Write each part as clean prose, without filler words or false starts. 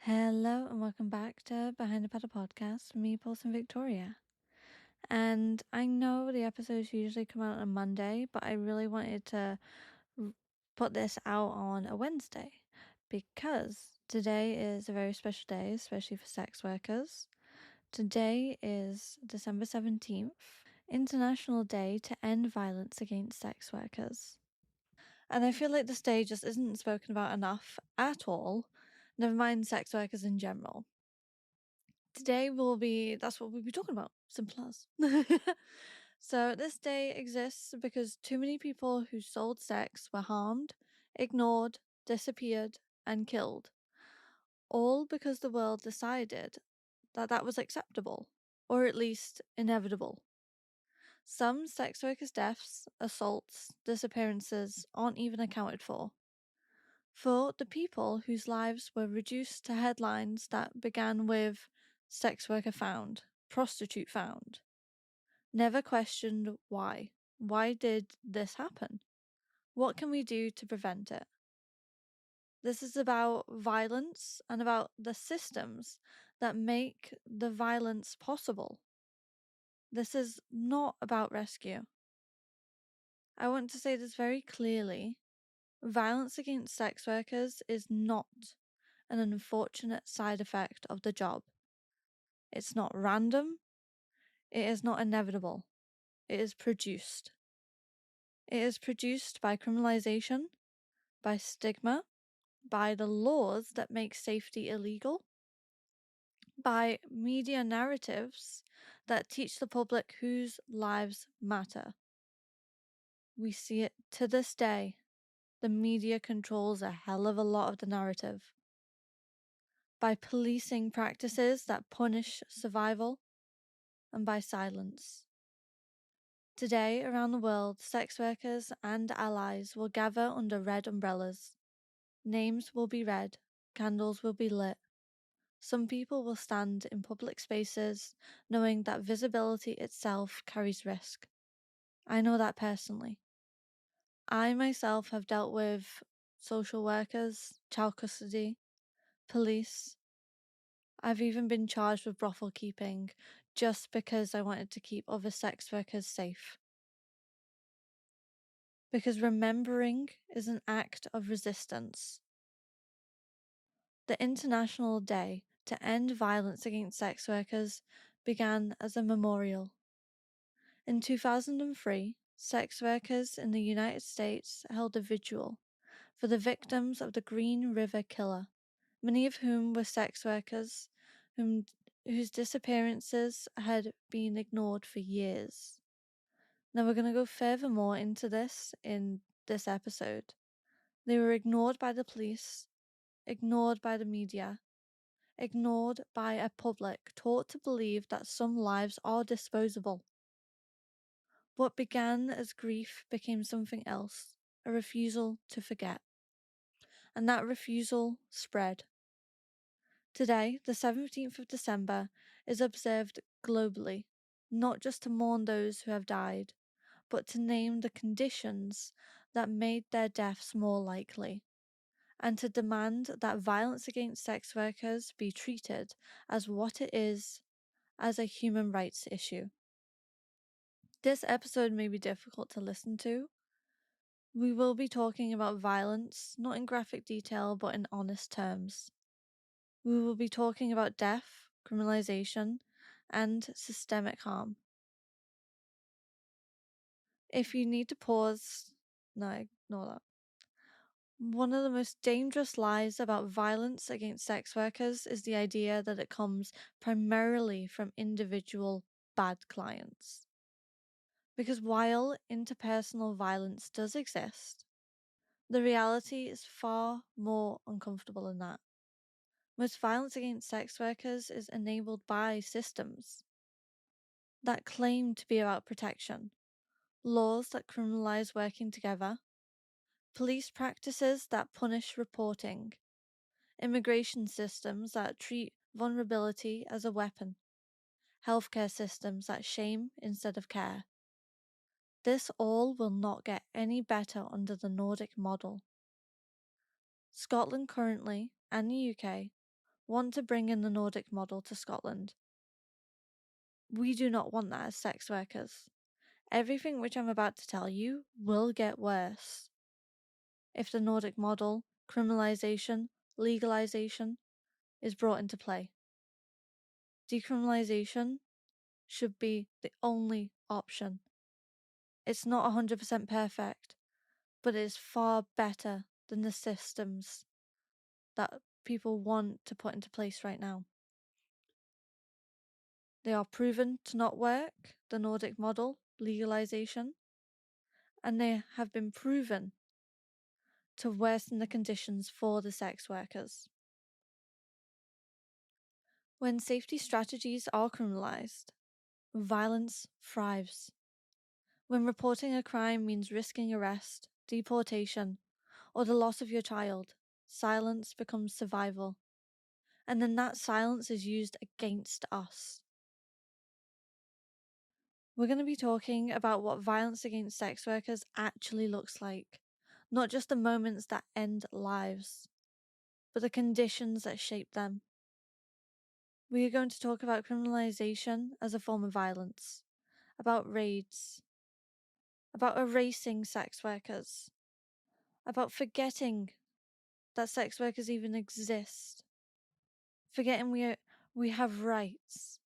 Hello and welcome back to Behind the Pedal podcast, me, Pulse and Victoria. And I know the episodes usually come out on a Monday, but I really wanted to put this out on a Wednesday because today is a very special day, especially for sex workers. Today is December 17th, International Day to End Violence Against Sex Workers. And I feel like this day just isn't spoken about enough at all, never mind sex workers in general. Today that's what we'll be talking about. Simple as. So this day exists because too many people who sold sex were harmed, ignored, disappeared, and killed. All because the world decided that that was acceptable, or at least inevitable. Some sex workers' deaths, assaults, disappearances aren't even accounted for. For the people whose lives were reduced to headlines that began with sex worker found, prostitute found, never questioned why. Why did this happen? What can we do to prevent it? This is about violence and about the systems that make the violence possible. This is not about rescue. I want to say this very clearly. Violence against sex workers is not an unfortunate side effect of the job. It's not random. It is not inevitable. It is produced. It is produced by criminalization, by stigma, by the laws that make safety illegal, by media narratives that teach the public whose lives matter. We see it to this day. The media controls a hell of a lot of the narrative. By policing practices that punish survival, and by silence. Today, around the world, sex workers and allies will gather under red umbrellas. Names will be read, candles will be lit. Some people will stand in public spaces knowing that visibility itself carries risk. I know that personally. I myself have dealt with social workers, child custody, police. I've even been charged with brothel keeping just because I wanted to keep other sex workers safe. Because remembering is an act of resistance. The International Day to End Violence Against Sex Workers began as a memorial. In 2003, sex workers in the United States held a vigil for the victims of the Green River Killer, many of whom were sex workers whose disappearances had been ignored for years. Now we're going to go furthermore into this in this episode. They were ignored by the police, ignored by the media, ignored by a public taught to believe that some lives are disposable. What began as grief became something else, a refusal to forget. And that refusal spread. Today, the 17th of December, is observed globally, not just to mourn those who have died, but to name the conditions that made their deaths more likely, and to demand that violence against sex workers be treated as what it is, as a human rights issue. This episode may be difficult to listen to. We will be talking about violence, not in graphic detail, but in honest terms. We will be talking about death, criminalization, and systemic harm. If you need to pause, no, ignore that. One of the most dangerous lies about violence against sex workers is the idea that it comes primarily from individual bad clients. Because while interpersonal violence does exist, the reality is far more uncomfortable than that. Most violence against sex workers is enabled by systems that claim to be about protection, laws that criminalize working together, police practices that punish reporting, immigration systems that treat vulnerability as a weapon, healthcare systems that shame instead of care. This all will not get any better under the Nordic model. Scotland currently, and the UK, want to bring in the Nordic model to Scotland. We do not want that as sex workers. Everything which I'm about to tell you will get worse if the Nordic model, criminalisation, legalisation is brought into play. Decriminalisation should be the only option. It's not 100% perfect, but it is far better than the systems that people want to put into place right now. They are proven to not work, the Nordic model, legalisation, and they have been proven to worsen the conditions for the sex workers. When safety strategies are criminalised, violence thrives. When reporting a crime means risking arrest, deportation, or the loss of your child, silence becomes survival. And then that silence is used against us. We're going to be talking about what violence against sex workers actually looks like, not just the moments that end lives, but the conditions that shape them. We are going to talk about criminalisation as a form of violence, about raids, about erasing sex workers, about forgetting that sex workers even exist, forgetting we have rights,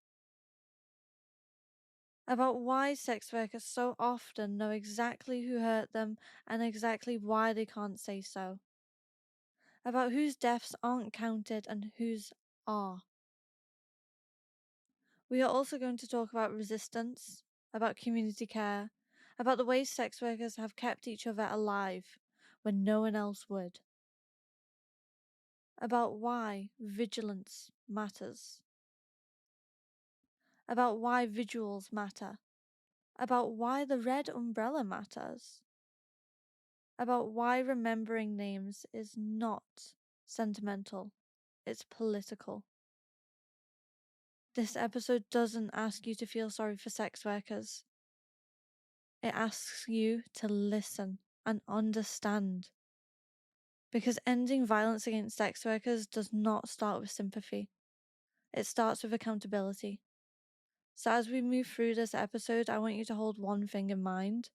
about why sex workers so often know exactly who hurt them and exactly why they can't say so, about whose deaths aren't counted and whose are. We are also going to talk about resistance, about community care, about the ways sex workers have kept each other alive when no one else would, about why vigilance matters, about why visuals matter, about why the red umbrella matters, about why remembering names is not sentimental, it's political. This episode doesn't ask you to feel sorry for sex workers. It asks you to listen and understand. Because ending violence against sex workers does not start with sympathy. It starts with accountability. So as we move through this episode, I want you to hold one thing in mind.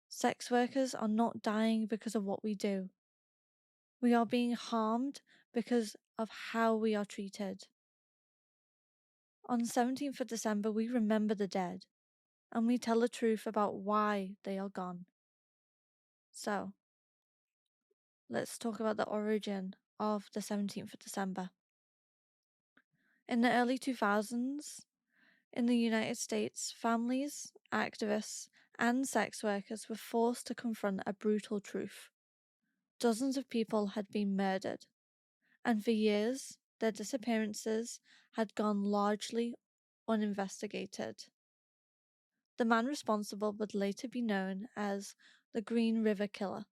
Sex workers are not dying because of what we do. We are being harmed because of how we are treated. On 17th of December, we remember the dead, and we tell the truth about why they are gone. So, let's talk about the origin of the 17th of December. In the early 2000s, in the United States, families, activists, and sex workers were forced to confront a brutal truth. Dozens of people had been murdered, and for years, their disappearances had gone largely uninvestigated. The man responsible would later be known as the Green River Killer.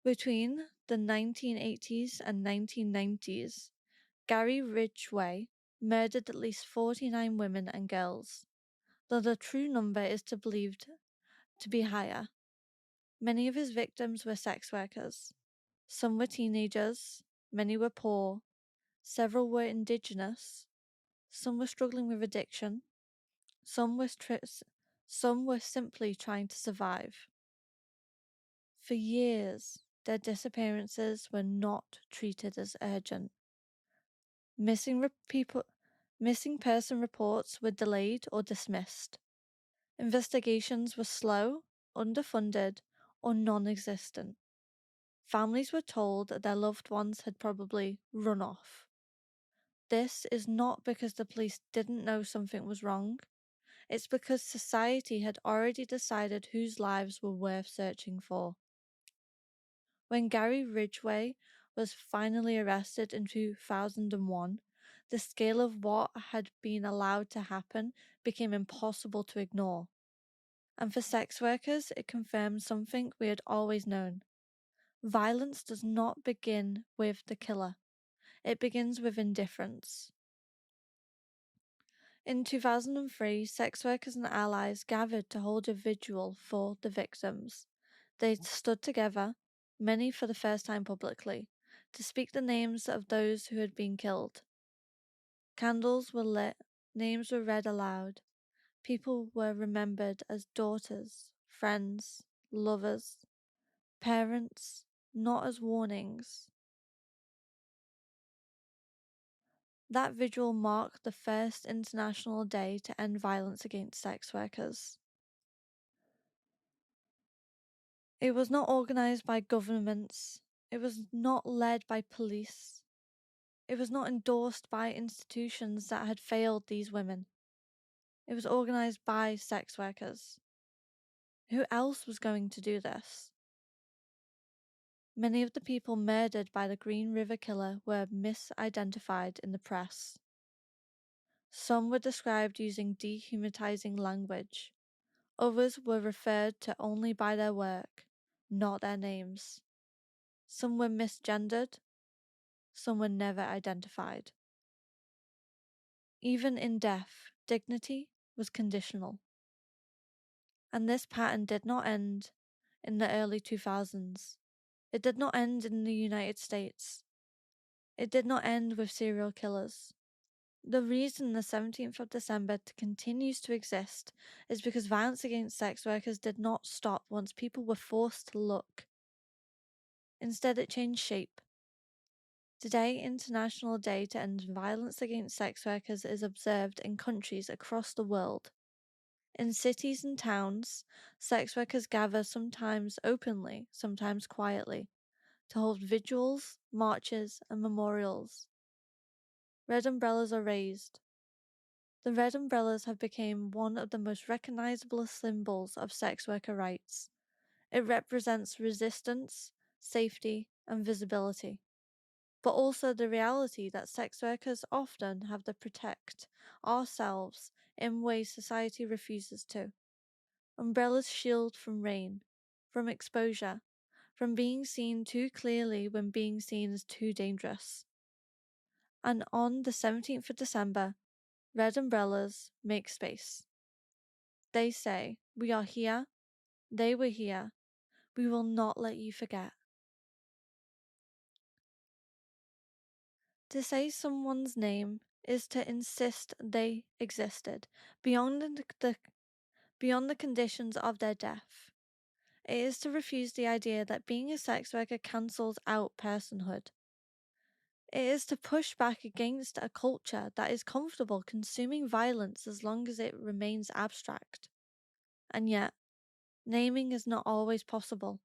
Between the 1980s and 1990s, Gary Ridgway murdered at least 49 women and girls, though the true number is believed to be higher. Many of his victims were sex workers. Some were teenagers, many were poor, several were indigenous, some were struggling with addiction, some were simply trying to survive. For years, their disappearances were not treated as urgent. Missing person reports were delayed or dismissed. Investigations were slow, underfunded, or non-existent. Families were told that their loved ones had probably run off. This is not because the police didn't know something was wrong. It's because society had already decided whose lives were worth searching for. When Gary Ridgway was finally arrested in 2001, the scale of what had been allowed to happen became impossible to ignore. And for sex workers, it confirmed something we had always known. Violence does not begin with the killer. It begins with indifference. In 2003, sex workers and allies gathered to hold a vigil for the victims. They stood together, many for the first time publicly, to speak the names of those who had been killed. Candles were lit, names were read aloud. People were remembered as daughters, friends, lovers, parents, not as warnings. That vigil marked the first international day to end violence against sex workers. It was not organized by governments. It was not led by police. It was not endorsed by institutions that had failed these women. It was organized by sex workers. Who else was going to do this? Many of the people murdered by the Green River Killer were misidentified in the press. Some were described using dehumanizing language. Others were referred to only by their work, not their names. Some were misgendered. Some were never identified. Even in death, dignity was conditional. And this pattern did not end in the early 2000s. It did not end in the United States. It did not end with serial killers. The reason the 17th of December continues to exist is because violence against sex workers did not stop once people were forced to look. Instead, it changed shape. Today, International Day to End Violence Against Sex Workers is observed in countries across the world. In cities and towns, sex workers gather sometimes openly, sometimes quietly, to hold vigils, marches, and memorials. Red umbrellas are raised. The red umbrellas have become one of the most recognizable symbols of sex worker rights. It represents resistance, safety, and visibility, but also the reality that sex workers often have to protect ourselves in ways society refuses to. Umbrellas shield from rain, from exposure, from being seen too clearly when being seen is too dangerous. And on the 17th of December, red umbrellas make space. They say, we are here, they were here, we will not let you forget. To say someone's name is to insist they existed beyond the conditions of their death. It is to refuse the idea that being a sex worker cancels out personhood. It is to push back against a culture that is comfortable consuming violence as long as it remains abstract. And yet, naming is not always possible.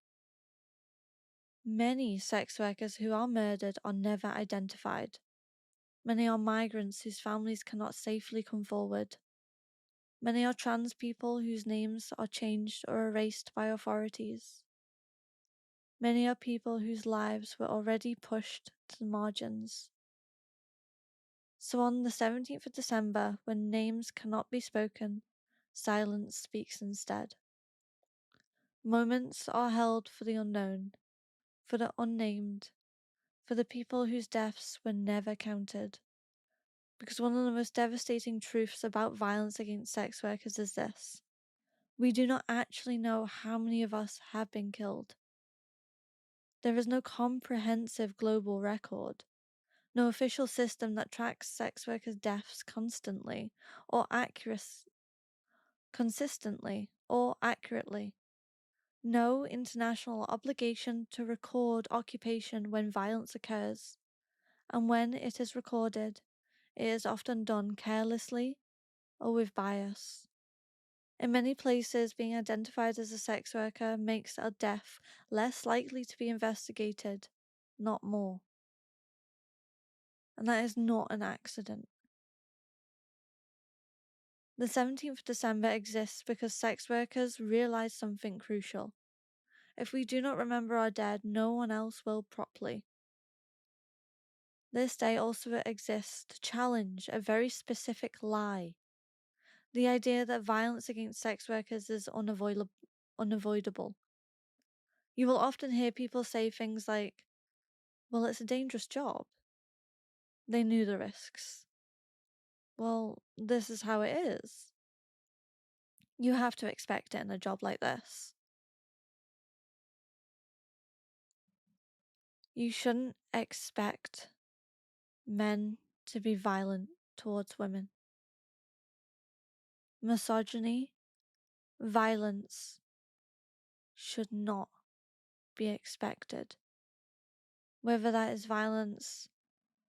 Many sex workers who are murdered are never identified. Many are migrants whose families cannot safely come forward. Many are trans people whose names are changed or erased by authorities. Many are people whose lives were already pushed to the margins. So on the 17th of December, when names cannot be spoken, silence speaks instead. Moments are held for the unknown, for the unnamed, for the people whose deaths were never counted. Because one of the most devastating truths about violence against sex workers is this: we do not actually know how many of us have been killed. There is no comprehensive global record, no official system that tracks sex workers' deaths consistently or accurately. No international obligation to record occupation when violence occurs, and when it is recorded, it is often done carelessly or with bias. In many places, being identified as a sex worker makes a death less likely to be investigated, not more. And that is not an accident. The 17th of December exists because sex workers realize something crucial. If we do not remember our dead, no one else will properly. This day also exists to challenge a very specific lie: the idea that violence against sex workers is unavoidable. You will often hear people say things like, well, it's a dangerous job. They knew the risks. Well, this is how it is. You have to expect it in a job like this. You shouldn't expect men to be violent towards women. Misogyny, violence should not be expected. Whether that is violence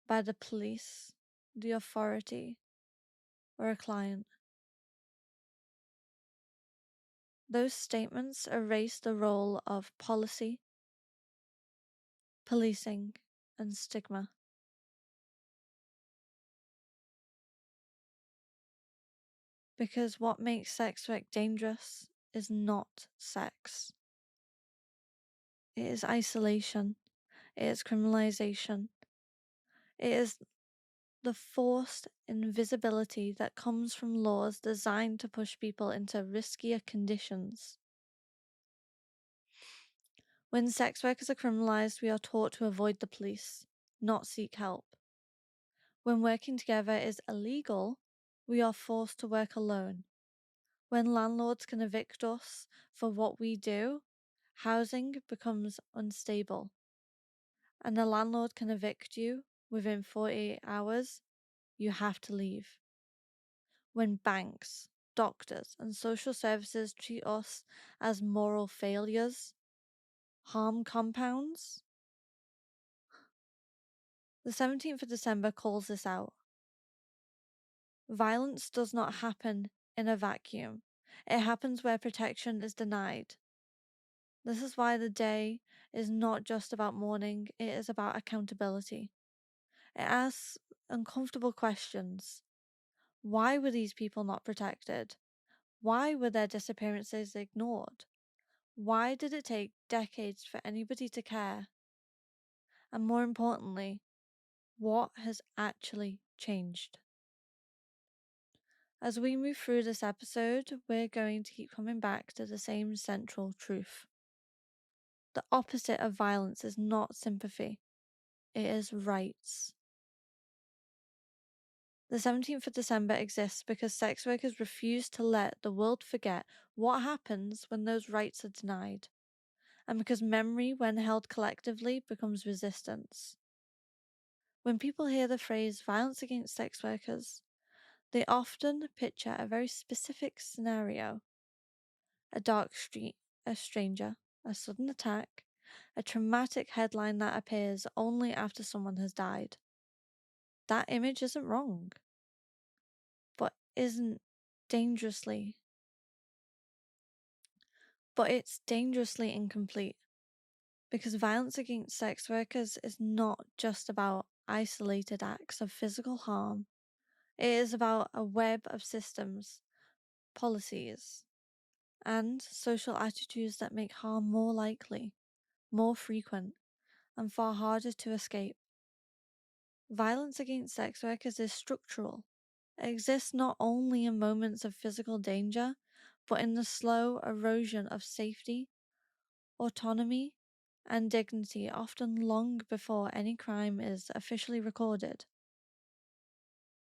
by the police, the authority, or a client. Those statements erase the role of policy, policing, and stigma. Because what makes sex work dangerous is not sex. It is isolation. It is criminalization. It is the forced invisibility that comes from laws designed to push people into riskier conditions. When sex workers are criminalized, we are taught to avoid the police, not seek help. When working together is illegal, we are forced to work alone. When landlords can evict us for what we do, housing becomes unstable. And the landlord can evict you within 48 hours, you have to leave. When banks, doctors, and social services treat us as moral failures, harm compounds. The 17th of December calls this out. Violence does not happen in a vacuum. It happens where protection is denied. This is why the day is not just about mourning, it is about accountability. It asks uncomfortable questions. Why were these people not protected? Why were their disappearances ignored? Why did it take decades for anybody to care? And more importantly, what has actually changed? As we move through this episode, we're going to keep coming back to the same central truth. The opposite of violence is not sympathy, it is rights. The 17th of December exists because sex workers refuse to let the world forget what happens when those rights are denied, and because memory, when held collectively, becomes resistance. When people hear the phrase violence against sex workers, they often picture a very specific scenario: a dark street, a stranger, a sudden attack, a traumatic headline that appears only after someone has died. That image isn't wrong, but isn't dangerously. But it's dangerously incomplete, because violence against sex workers is not just about isolated acts of physical harm. It is about a web of systems, policies, and social attitudes that make harm more likely, more frequent, and far harder to escape. Violence against sex workers is structural. It exists not only in moments of physical danger, but in the slow erosion of safety, autonomy, and dignity, often long before any crime is officially recorded.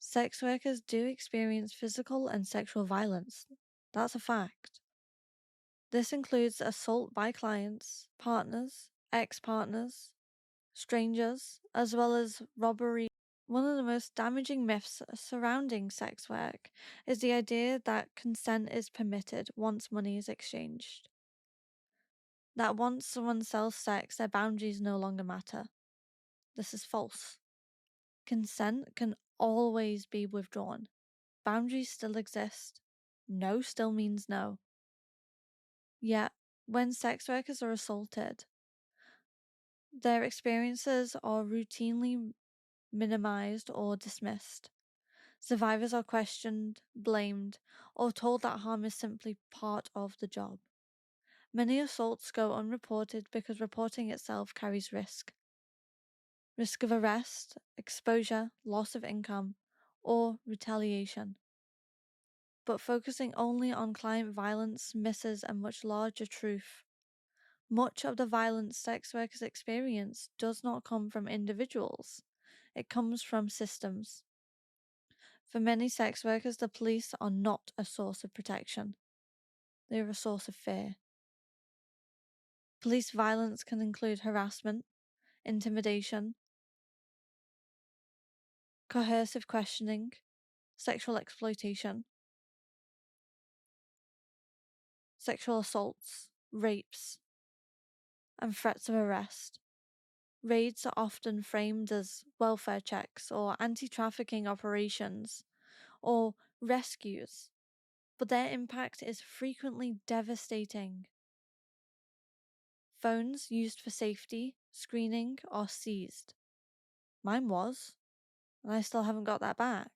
Sex workers do experience physical and sexual violence. That's a fact. This includes assault by clients, partners, ex-partners, strangers, as well as robbery. One of the most damaging myths surrounding sex work is the idea that consent is permitted once money is exchanged. That once someone sells sex, their boundaries no longer matter. This is false. Consent can always be withdrawn. Boundaries still exist. No still means no. Yet, when sex workers are assaulted, their experiences are routinely minimized or dismissed. Survivors are questioned, blamed, or told that harm is simply part of the job. Many assaults go unreported because reporting itself carries risk. Risk of arrest, exposure, loss of income, or retaliation. But focusing only on client violence misses a much larger truth. Much of the violence sex workers experience does not come from individuals. It comes from systems. For many sex workers, the police are not a source of protection. They are a source of fear. Police violence can include harassment, intimidation, coercive questioning, sexual exploitation, sexual assaults, rapes, and threats of arrest. Raids are often framed as welfare checks or anti-trafficking operations or rescues, but their impact is frequently devastating. Phones used for safety, screening, are seized. Mine was, and I still haven't got that back.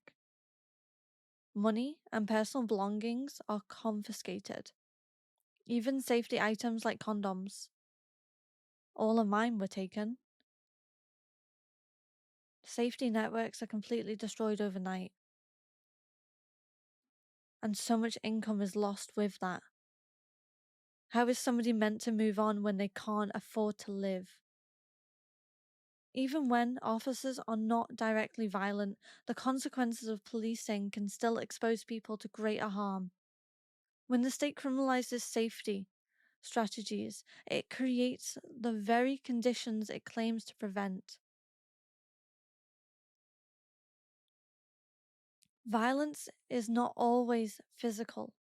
Money and personal belongings are confiscated. Even safety items like condoms. All of mine were taken. Safety networks are completely destroyed overnight. And so much income is lost with that. How is somebody meant to move on when they can't afford to live? Even when officers are not directly violent, the consequences of policing can still expose people to greater harm. When the state criminalizes safety strategies, it creates the very conditions it claims to prevent. Violence is not always physical.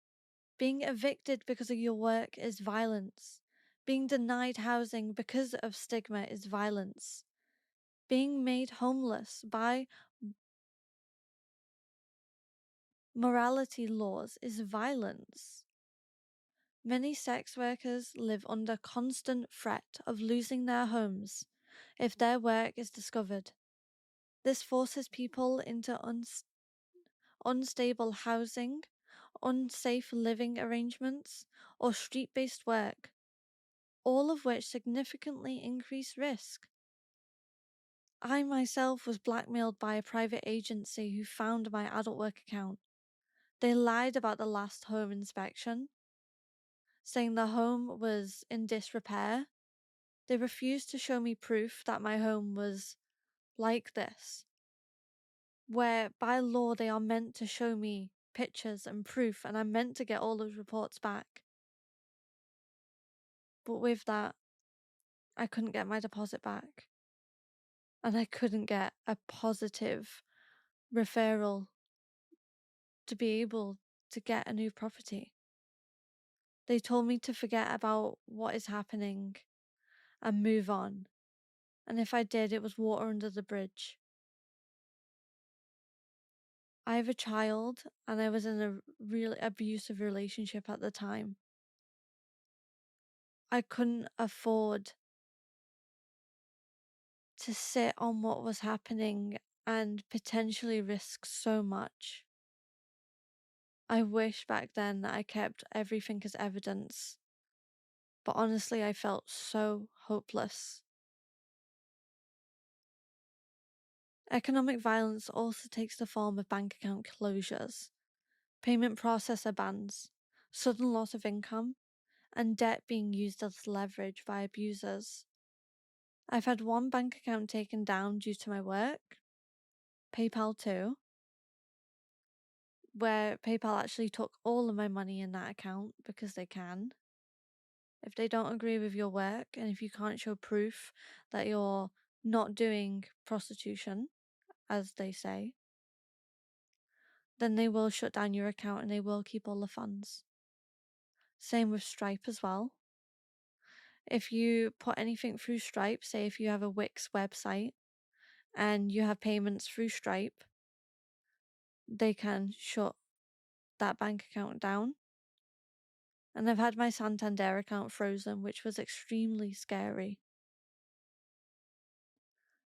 Being evicted because of your work is violence. Being denied housing because of stigma is violence. Being made homeless by morality laws is violence. Many sex workers live under constant threat of losing their homes if their work is discovered. This forces people into unstable housing, unsafe living arrangements, or street-based work, all of which significantly increase risk. I myself was blackmailed by a private agency who found my adult work account. They lied about the last home inspection, saying the home was in disrepair. They refused to show me proof that my home was like this, where by law they are meant to show me pictures and proof, and I'm meant to get all those reports back. But with that, I couldn't get my deposit back. And I couldn't get a positive referral to be able to get a new property. They told me to forget about what is happening and move on. And if I did, it was water under the bridge. I have a child and I was in a really abusive relationship at the time. I couldn't afford to sit on what was happening and potentially risk so much. I wish back then that I kept everything as evidence, but honestly, I felt so hopeless. Economic violence also takes the form of bank account closures, payment processor bans, sudden loss of income, and debt being used as leverage by abusers. I've had one bank account taken down due to my work, PayPal too, where PayPal actually took all of my money in that account because they can. If they don't agree with your work and if you can't show proof that you're not doing prostitution, as they say, then they will shut down your account and they will keep all the funds. Same with Stripe as well. If you put anything through Stripe, say if you have a Wix website and you have payments through Stripe, they can shut that bank account down. And I've had my Santander account frozen, which was extremely scary.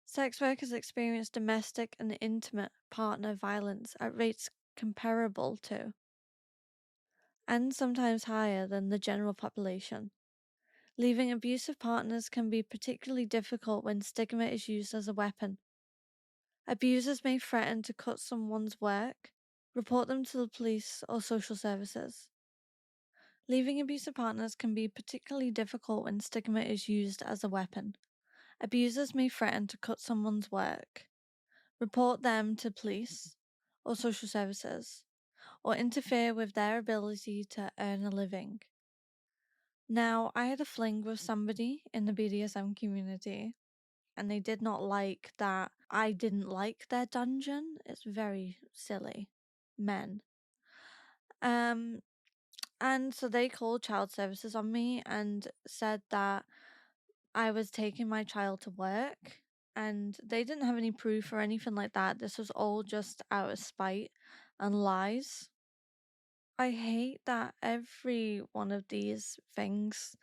Sex workers experience domestic and intimate partner violence at rates comparable to, and sometimes higher than, the general population. Leaving abusive partners can be particularly difficult when stigma is used as a weapon. Abusers may threaten to cut someone's work, report them to the police or social services. Leaving abusive partners can be particularly difficult when stigma is used as a weapon. Abusers may threaten to cut someone's work, report them to police or social services, or interfere with their ability to earn a living. Now, I had a fling with somebody in the BDSM community, and they did not like that I didn't like their dungeon. It's very silly. Men. And so they called child services on me and said that I was taking my child to work, and they didn't have any proof or anything like that. This was all just out of spite and lies. I hate that every one of these things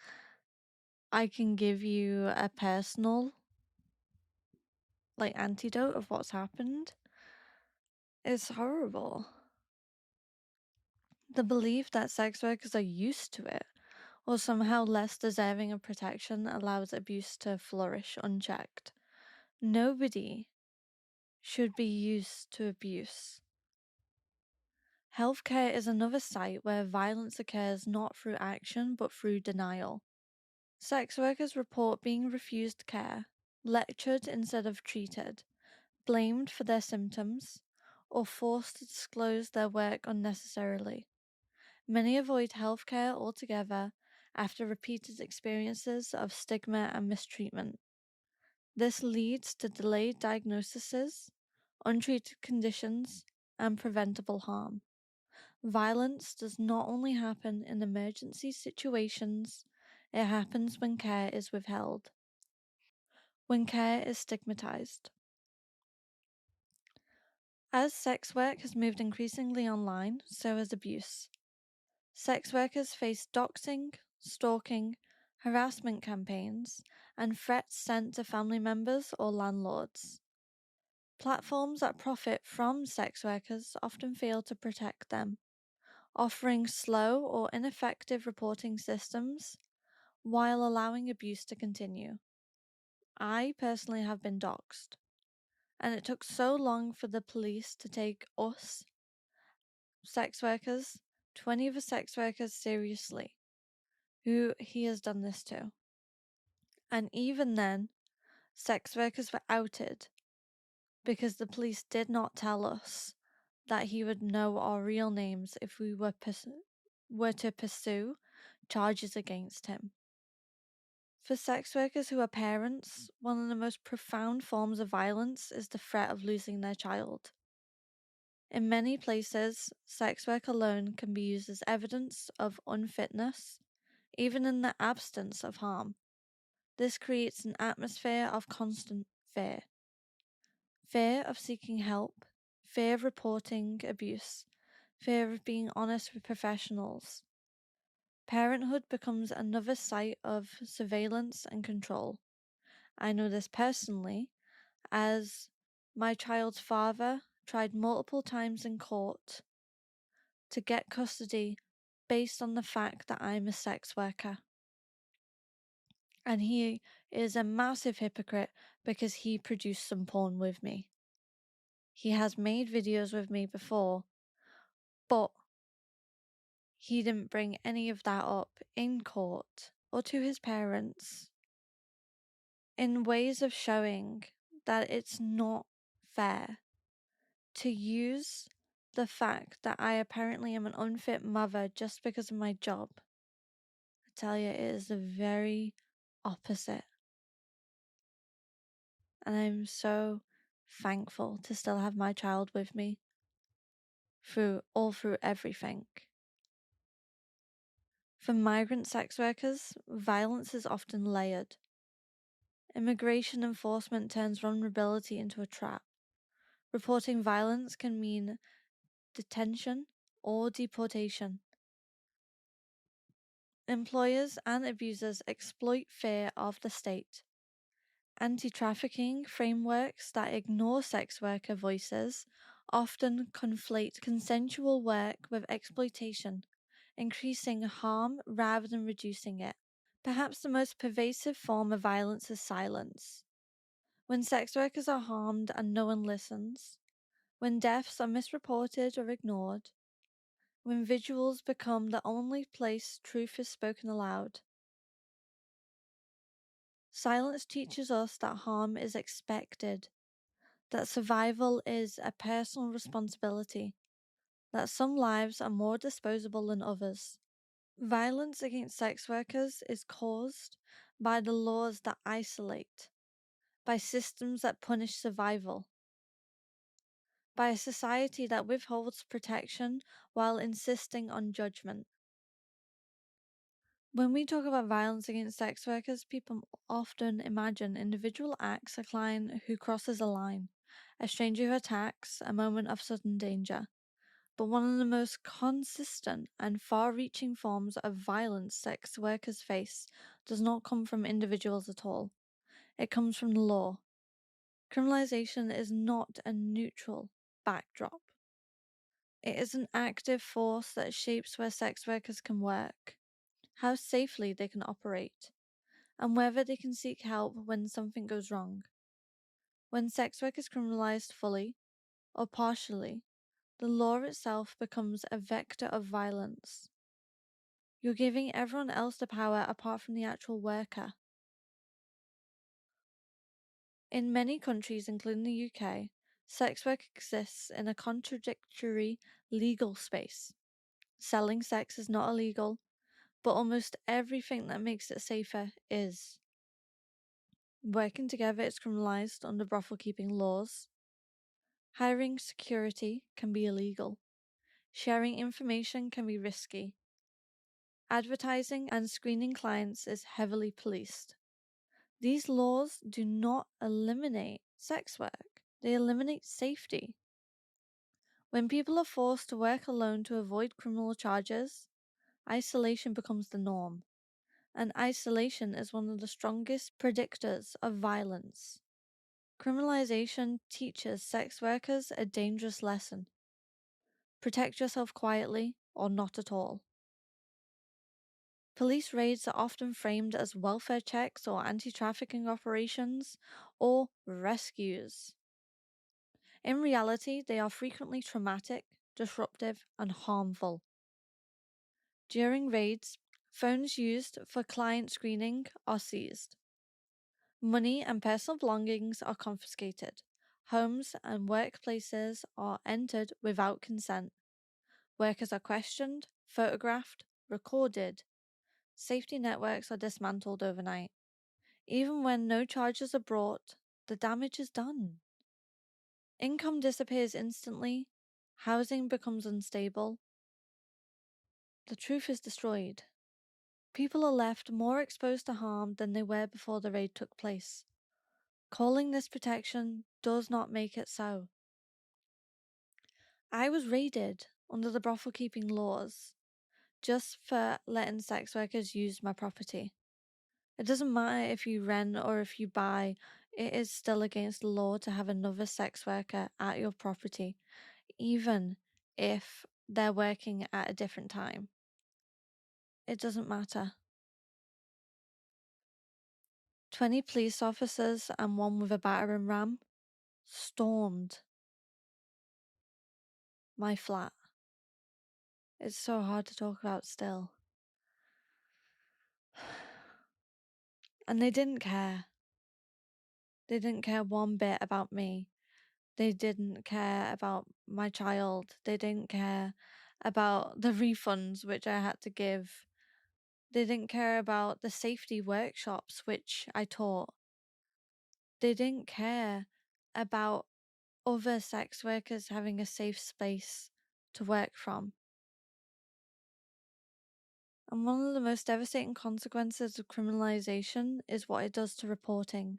I can give you a personal antidote of what's happened. It's horrible. The belief that sex workers are used to it or somehow less deserving of protection allows abuse to flourish unchecked. Nobody should be used to abuse. Healthcare is another site where violence occurs not through action but through denial. Sex workers report being refused care, lectured instead of treated, blamed for their symptoms, or forced to disclose their work unnecessarily. Many avoid healthcare altogether after repeated experiences of stigma and mistreatment. This leads to delayed diagnoses, untreated conditions, and preventable harm. Violence does not only happen in emergency situations, it happens when care is withheld. When care is stigmatized. As sex work has moved increasingly online, so has abuse. Sex workers face doxing, stalking, harassment campaigns, and threats sent to family members or landlords. Platforms that profit from sex workers often fail to protect them, offering slow or ineffective reporting systems while allowing abuse to continue. I personally have been doxed, and it took so long for the police to take us, sex workers, 20 other sex workers seriously, who he has done this to. And even then, sex workers were outed because the police did not tell us that he would know our real names if we were to pursue charges against him. For sex workers who are parents, one of the most profound forms of violence is the threat of losing their child. In many places, sex work alone can be used as evidence of unfitness, even in the absence of harm. This creates an atmosphere of constant fear. Fear of seeking help, fear of reporting abuse, fear of being honest with professionals. Parenthood becomes another site of surveillance and control. I know this personally, as my child's father tried multiple times in court to get custody based on the fact that I'm a sex worker. And he is a massive hypocrite because he produced some porn with me. He has made videos with me before, but he didn't bring any of that up in court or to his parents in ways of showing that it's not fair to use the fact that I apparently am an unfit mother just because of my job. I tell you, it is the very opposite. And I'm so thankful to still have my child with me through everything. For migrant sex workers, violence is often layered. Immigration enforcement turns vulnerability into a trap. Reporting violence can mean detention or deportation. Employers and abusers exploit fear of the state. Anti-trafficking frameworks that ignore sex worker voices often conflate consensual work with exploitation, increasing harm rather than reducing it. Perhaps the most pervasive form of violence is silence. When sex workers are harmed and no one listens, when deaths are misreported or ignored, when visuals become the only place truth is spoken aloud. Silence teaches us that harm is expected, that survival is a personal responsibility, that some lives are more disposable than others. Violence against sex workers is caused by the laws that isolate, by systems that punish survival, by a society that withholds protection while insisting on judgment. When we talk about violence against sex workers, people often imagine individual acts, a client who crosses a line, a stranger who attacks, a moment of sudden danger. But one of the most consistent and far-reaching forms of violence sex workers face does not come from individuals at all. It comes from the law. Criminalization is not a neutral backdrop. It is an active force that shapes where sex workers can work, how safely they can operate, and whether they can seek help when something goes wrong. When sex work is criminalized fully or partially, the law itself becomes a vector of violence. You're giving everyone else the power apart from the actual worker. In many countries, including the UK, sex work exists in a contradictory legal space. Selling sex is not illegal, but almost everything that makes it safer is. Working together is criminalized under brothel keeping laws. Hiring security can be illegal. Sharing information can be risky. Advertising and screening clients is heavily policed. These laws do not eliminate sex work, they eliminate safety. When people are forced to work alone to avoid criminal charges, isolation becomes the norm, and isolation is one of the strongest predictors of violence. Criminalization teaches sex workers a dangerous lesson. Protect yourself quietly or not at all. Police raids are often framed as welfare checks or anti-trafficking operations or rescues. In reality, they are frequently traumatic, disruptive, and harmful. During raids, phones used for client screening are seized. Money and personal belongings are confiscated. Homes and workplaces are entered without consent. Workers are questioned, photographed, recorded. Safety networks are dismantled overnight. Even when no charges are brought, the damage is done. Income disappears instantly, housing becomes unstable. The truth is destroyed. People are left more exposed to harm than they were before the raid took place. Calling this protection does not make it so. I was raided under the brothel keeping laws just for letting sex workers use my property. It doesn't matter if you rent or if you buy, it is still against the law to have another sex worker at your property, even if they're working at a different time. It doesn't matter. 20 police officers and one with a battering ram stormed my flat. It's so hard to talk about still. And they didn't care. They didn't care one bit about me. They didn't care about my child. They didn't care about the refunds which I had to give. They didn't care about the safety workshops which I taught. They didn't care about other sex workers having a safe space to work from. And one of the most devastating consequences of criminalization is what it does to reporting.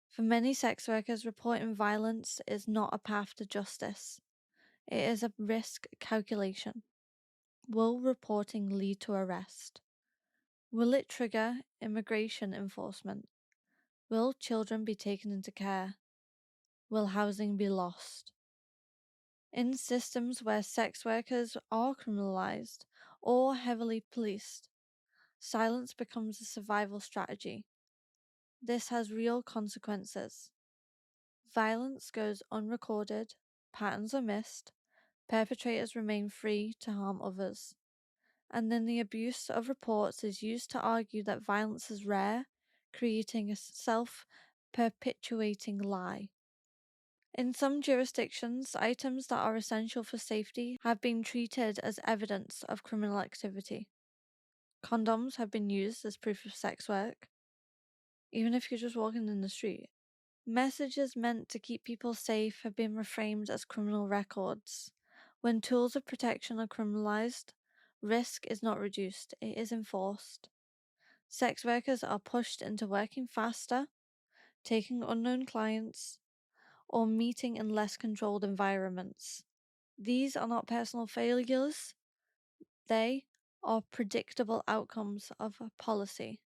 For many sex workers, reporting violence is not a path to justice. It is a risk calculation. Will reporting lead to arrest? Will it trigger immigration enforcement? Will children be taken into care? Will housing be lost? In systems where sex workers are criminalized or heavily policed, silence becomes a survival strategy. This has real consequences. Violence goes unrecorded, patterns are missed, perpetrators remain free to harm others. And then the abuse of reports is used to argue that violence is rare, creating a self-perpetuating lie. In some jurisdictions, items that are essential for safety have been treated as evidence of criminal activity. Condoms have been used as proof of sex work. Even if you're just walking in the street, Messages meant to keep people safe have been reframed as criminal records. When tools of protection are criminalized, risk is not reduced, it is enforced. Sex workers are pushed into working faster, taking unknown clients, or meeting in less controlled environments. These are not personal failures, they are predictable outcomes of a policy.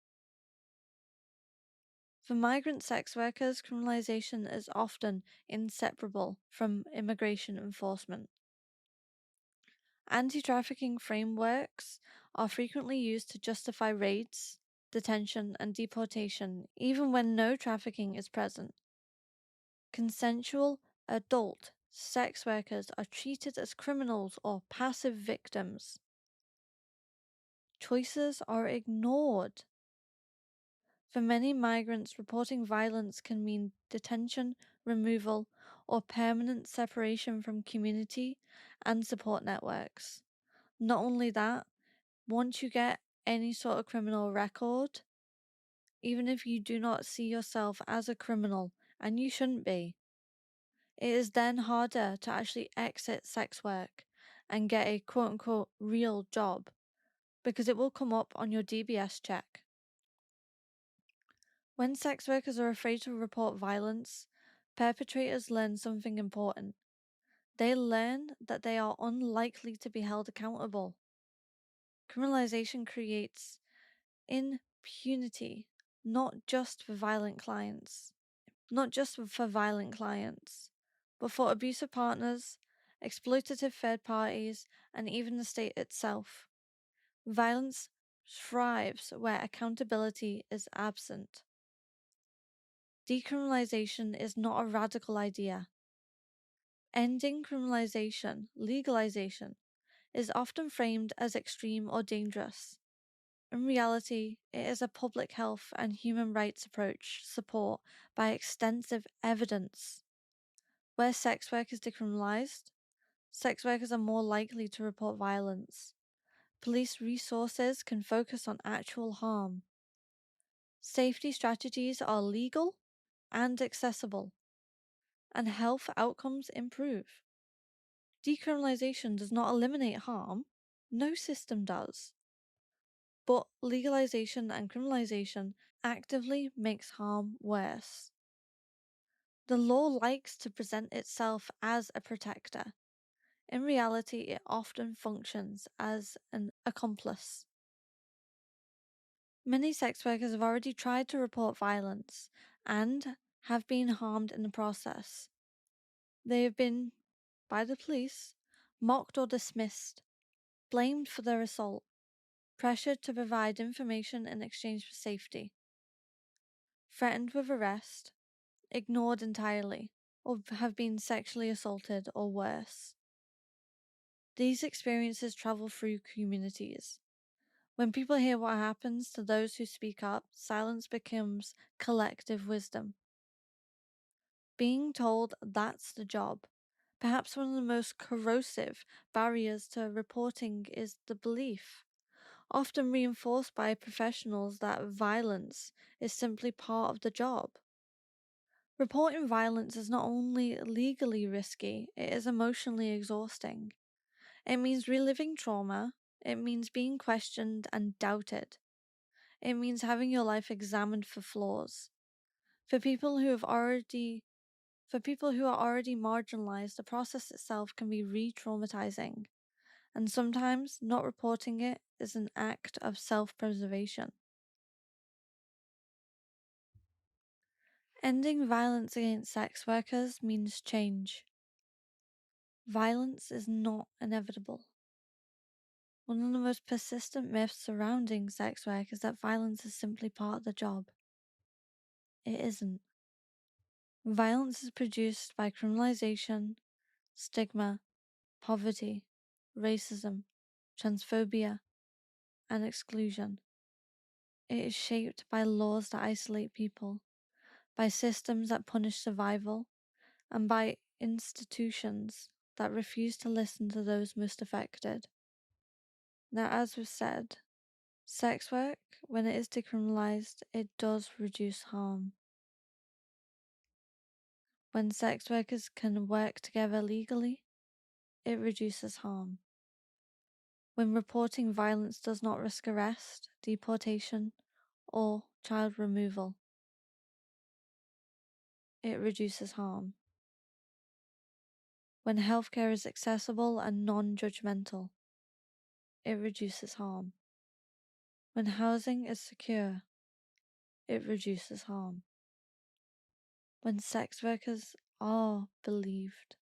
For migrant sex workers, criminalization is often inseparable from immigration enforcement. Anti-trafficking frameworks are frequently used to justify raids, detention, and deportation, even when no trafficking is present. Consensual adult sex workers are treated as criminals or passive victims. Choices are ignored. For many migrants, reporting violence can mean detention, removal, or permanent separation from community and support networks. Not only that, once you get any sort of criminal record, even if you do not see yourself as a criminal, and you shouldn't be, it is then harder to actually exit sex work and get a quote unquote real job because it will come up on your DBS check. When sex workers are afraid to report violence, perpetrators learn something important. They learn that they are unlikely to be held accountable. Criminalization creates impunity, not just for violent clients, but for abusive partners, exploitative third parties, and even the state itself. Violence thrives where accountability is absent. Decriminalization is not a radical idea. Ending criminalization, legalization, is often framed as extreme or dangerous. In reality, it is a public health and human rights approach supported by extensive evidence. Where sex work is decriminalized, sex workers are more likely to report violence. Police resources can focus on actual harm. Safety strategies are legal and accessible, and health outcomes improve. Decriminalization does not eliminate harm, no system does. But legalization and criminalization actively makes harm worse. The law likes to present itself as a protector. In reality, it often functions as an accomplice. Many sex workers have already tried to report violence and have been harmed in the process. They have been, by the police, mocked or dismissed, blamed for their assault, pressured to provide information in exchange for safety, threatened with arrest, ignored entirely, or have been sexually assaulted or worse. These experiences travel through communities. When people hear what happens to those who speak up, silence becomes collective wisdom. Being told that's the job. Perhaps one of the most corrosive barriers to reporting is the belief, often reinforced by professionals, that violence is simply part of the job. Reporting violence is not only legally risky, it is emotionally exhausting. It means reliving trauma, it means being questioned and doubted. It means having your life examined for flaws. For people who are already marginalized, the process itself can be re-traumatizing, and sometimes not reporting it is an act of self-preservation. Ending violence against sex workers means change. Violence is not inevitable. One of the most persistent myths surrounding sex work is that violence is simply part of the job. It isn't. Violence is produced by criminalization, stigma, poverty, racism, transphobia, and exclusion. It is shaped by laws that isolate people, by systems that punish survival, and by institutions that refuse to listen to those most affected. Now, as was said, sex work, when it is decriminalized, it does reduce harm. When sex workers can work together legally, it reduces harm. When reporting violence does not risk arrest, deportation, or child removal, it reduces harm. When healthcare is accessible and non-judgmental, it reduces harm. When housing is secure, it reduces harm. When sex workers are believed,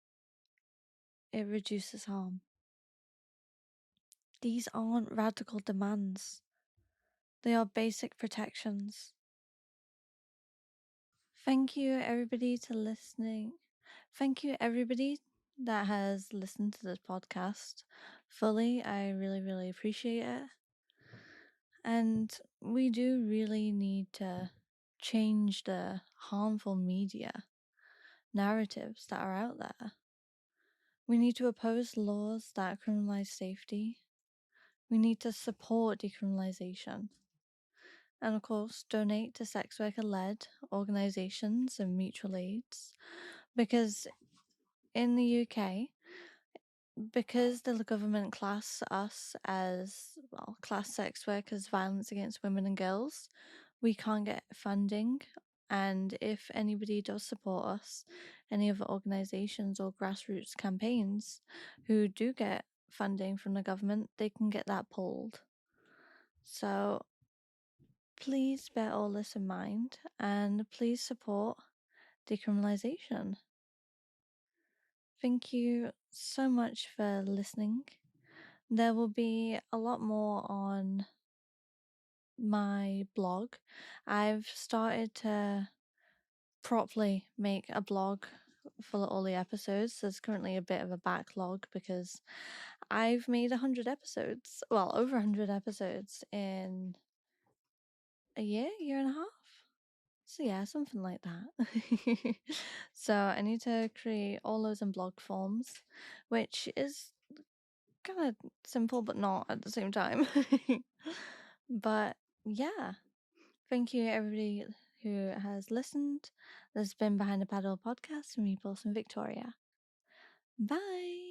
it reduces harm. These aren't radical demands. They are basic protections. Thank you everybody to listening. Thank you everybody that has listened to this podcast fully. I really, really appreciate it. And we do really need to change the harmful media narratives that are out there. We need to oppose laws that criminalize safety. We need to support decriminalization. And of course, donate to sex worker led organizations and mutual aids. Because in the UK, because the government class us as, well, class sex workers, violence against women and girls, we can't get funding. And if anybody does support us, any other organizations or grassroots campaigns who do get funding from the government, they can get that pulled. So please bear all this in mind and please support decriminalization. Thank you so much for listening. There will be a lot more on my blog. I've started to properly make a blog for all the episodes. There's currently a bit of a backlog because I've made 100 episodes, well, over 100 episodes in a year and a half. So yeah, something like that. So I need to create all those in blog forms, which is kind of simple but not at the same time. But yeah, thank you everybody who has listened. This has been Behind the Paddle podcast with me, Paulson Victoria. Bye.